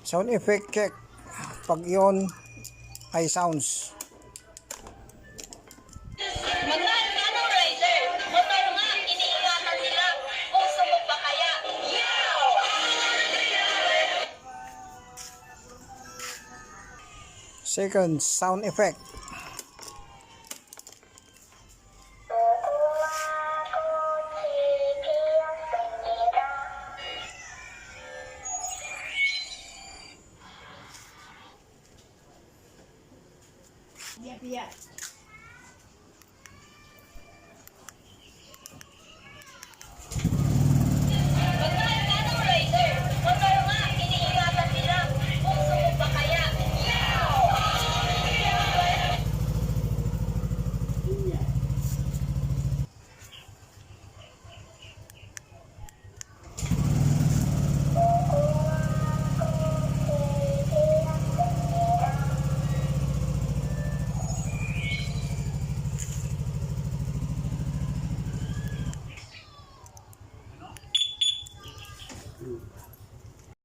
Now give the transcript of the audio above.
Sound effect check. Pag yun ay sounds. Magkano nga ng rider? Motor nga, iniingatan nila. Puso mo ba kaya? Second, sound effect. Biya-biya.